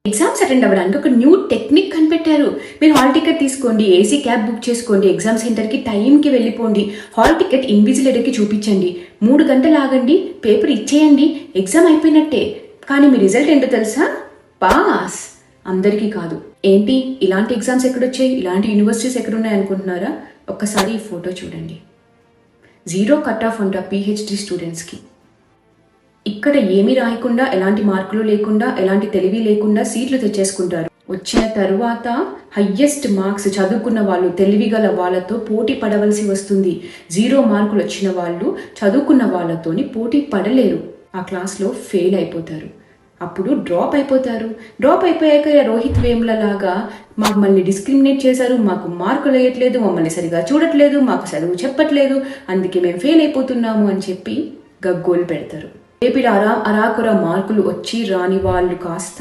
Exams attend అవ్వడానికి ఒక new technique కనిపెట్టారు. మీరు హాల్ టికెట్ తీసుకోండి, ఏసీ క్యాబ్ బుక్ చేసుకోండి, ఎగ్జామ్ సెంటర్కి టైంకి వెళ్ళిపోండి, హాల్ టికెట్ ఇన్విజిలేటర్కి చూపించండి, 3 గంటలు ఆగండి, పేపర్ ఇచ్చేయండి, ఎగ్జామ్ అయిపోయినట్టే. కానీ మీ రిజల్ట్ ఏంటో తెలుసా? పాస్. అందరికీ కాదు. ఏంటి ఇలాంటి ఎగ్జామ్స్ ఎక్కడొచ్చాయి, ఇలాంటి యూనివర్సిటీస్ ఎక్కడున్నాయి అనుకుంటున్నారా? ఒక్కసారి ఈ ఫోటో చూడండి. 0 కట్ ఆఫ్ అంట పిహెచ్డి స్టూడెంట్స్కి. ఇక్కడ ఏమీ రాయకుండా, ఎలాంటి మార్కులు లేకుండా, ఎలాంటి తెలివి లేకుండా సీట్లు తెచ్చేసుకుంటారు. వచ్చిన తరువాత హయ్యెస్ట్ మార్క్స్ చదువుకున్న వాళ్ళు, తెలివిగల వాళ్ళతో పోటీ పడవలసి వస్తుంది. 0 మార్కులు వచ్చిన వాళ్ళు చదువుకున్న వాళ్ళతోని పోటీ పడలేరు. ఆ క్లాస్లో ఫెయిల్ అయిపోతారు. అప్పుడు డ్రాప్ అయిపోతారు. డ్రాప్ అయిపోయాక రోహిత్ వేముల లాగా మమ్మల్ని డిస్క్రిమినేట్ చేశారు, మాకు మార్కులు వేయట్లేదు, మమ్మల్ని సరిగా చూడట్లేదు, మాకు చదువు చెప్పట్లేదు, అందుకే మేము ఫెయిల్ అయిపోతున్నాము అని చెప్పి గగ్గోలు పెడతారు. ఏపీలో అరాకొర మార్కులు వచ్చి రాని వాళ్ళు కాస్త